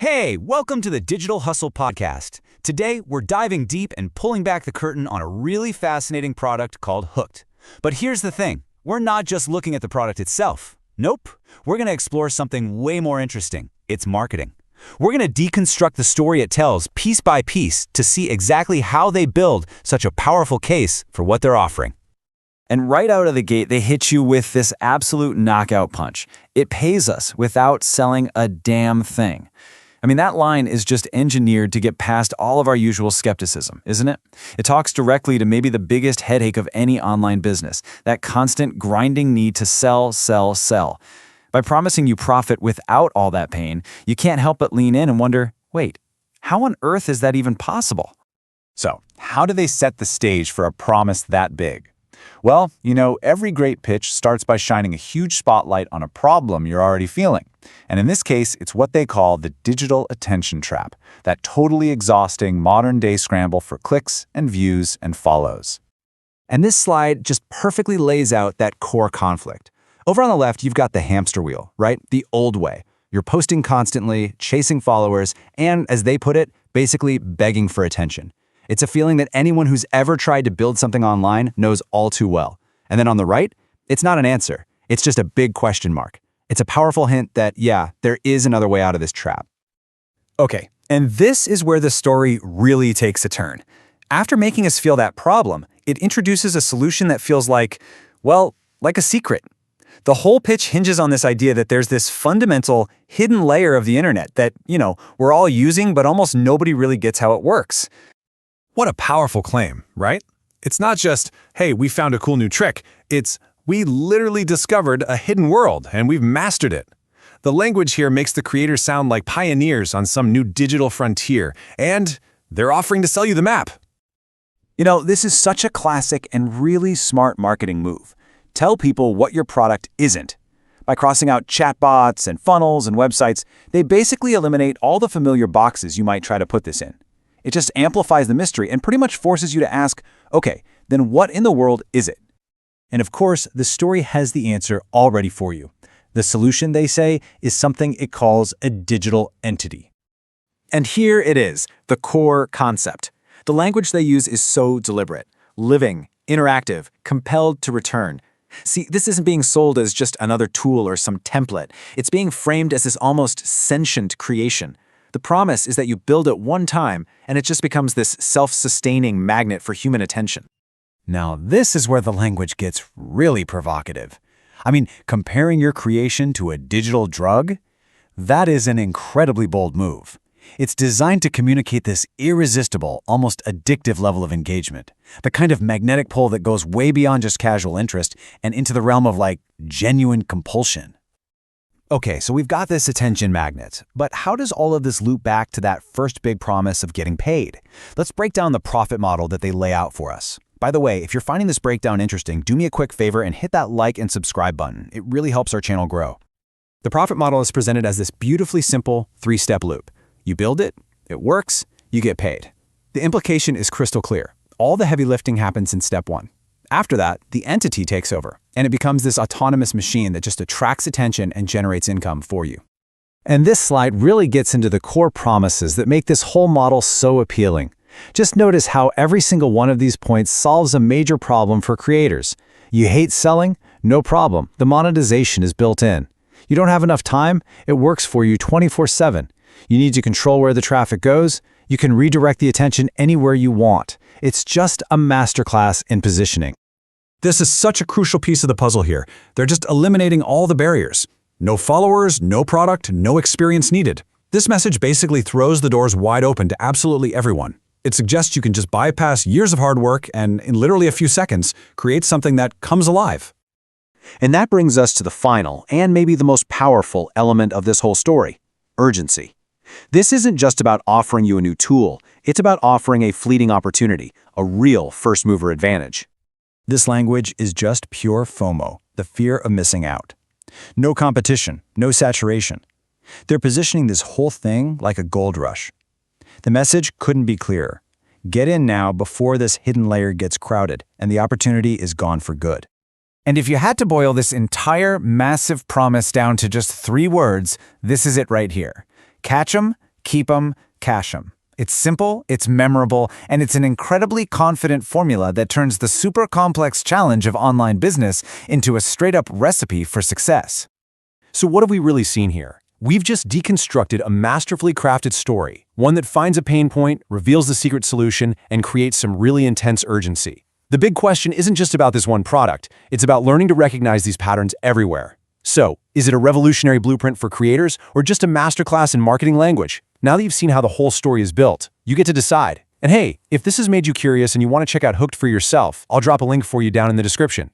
Hey, welcome to the Digital Hustle Podcast. Today, we're diving deep and pulling back the curtain on a really fascinating product called HOOKD. But here's the thing, we're not just looking at the product itself. Nope, we're going to explore something way more interesting, its marketing. We're going to deconstruct the story it tells piece by piece to see exactly how they build such a powerful case for what they're offering. And right out of the gate, they hit you with this absolute knockout punch. It pays us without selling a damn thing. I mean, that line is just engineered to get past all of our usual skepticism, isn't it? It talks directly to maybe the biggest headache of any online business, that constant grinding need to sell, sell, sell. By promising you profit without all that pain, you can't help but lean in and wonder, wait, how on earth is that even possible? So, how do they set the stage for a promise that big? Well, every great pitch starts by shining a huge spotlight on a problem you're already feeling. And in this case, it's what they call the digital attention trap, that totally exhausting modern-day scramble for clicks and views and follows. And this slide just perfectly lays out that core conflict. Over on the left, you've got the hamster wheel, right? The old way. You're posting constantly, chasing followers, and, as they put it, basically begging for attention. It's a feeling that anyone who's ever tried to build something online knows all too well. And then on the right, it's not an answer. It's just a big question mark. It's a powerful hint that, yeah, there is another way out of this trap. Okay, and this is where the story really takes a turn. After making us feel that problem, it introduces a solution that feels like a secret. The whole pitch hinges on this idea that there's this fundamental, hidden layer of the internet that, we're all using, but almost nobody really gets how it works. What a powerful claim, right? It's not just, hey, we found a cool new trick. It's, we literally discovered a hidden world and we've mastered it. The language here makes the creators sound like pioneers on some new digital frontier, and they're offering to sell you the map. This is such a classic and really smart marketing move. Tell people what your product isn't. By crossing out chatbots and funnels and websites, they basically eliminate all the familiar boxes you might try to put this in. It just amplifies the mystery and pretty much forces you to ask, okay, then what in the world is it? And of course, the story has the answer already for you. The solution, they say, is something it calls a digital entity. And here it is, the core concept. The language they use is so deliberate, living, interactive, compelled to return. See, this isn't being sold as just another tool or some template. It's being framed as this almost sentient creation. The promise is that you build it one time, and it just becomes this self-sustaining magnet for human attention. Now, this is where the language gets really provocative. I mean, comparing your creation to a digital drug? That is an incredibly bold move. It's designed to communicate this irresistible, almost addictive level of engagement, the kind of magnetic pull that goes way beyond just casual interest and into the realm of, genuine compulsion. Okay, so we've got this attention magnet, but how does all of this loop back to that first big promise of getting paid? Let's break down the profit model that they lay out for us. By the way, if you're finding this breakdown interesting, do me a quick favor and hit that like and subscribe button. It really helps our channel grow. The profit model is presented as this beautifully simple three-step loop. You build it, it works, you get paid. The implication is crystal clear. All the heavy lifting happens in step one. After that, the entity takes over, and it becomes this autonomous machine that just attracts attention and generates income for you. And this slide really gets into the core promises that make this whole model so appealing. Just notice how every single one of these points solves a major problem for creators. You hate selling? No problem. The monetization is built in. You don't have enough time? It works for you 24/7. You need to control where the traffic goes? You can redirect the attention anywhere you want. It's just a masterclass in positioning. This is such a crucial piece of the puzzle here. They're just eliminating all the barriers. No followers, no product, no experience needed. This message basically throws the doors wide open to absolutely everyone. It suggests you can just bypass years of hard work and, in literally a few seconds, create something that comes alive. And that brings us to the final, and maybe the most powerful element of this whole story, urgency. This isn't just about offering you a new tool, it's about offering a fleeting opportunity, a real first-mover advantage. This language is just pure FOMO, the fear of missing out. No competition, no saturation. They're positioning this whole thing like a gold rush. The message couldn't be clearer. Get in now before this hidden layer gets crowded and the opportunity is gone for good. And if you had to boil this entire massive promise down to just 3 words, this is it right here. Catch 'em, keep them, cache them. It's simple, it's memorable, and it's an incredibly confident formula that turns the super complex challenge of online business into a straight-up recipe for success. So what have we really seen here? We've just deconstructed a masterfully crafted story, one that finds a pain point, reveals the secret solution, and creates some really intense urgency. The big question isn't just about this one product, it's about learning to recognize these patterns everywhere. So, is it a revolutionary blueprint for creators or just a masterclass in marketing language? Now that you've seen how the whole story is built, you get to decide. And hey, if this has made you curious and you want to check out HOOKD for yourself, I'll drop a link for you down in the description.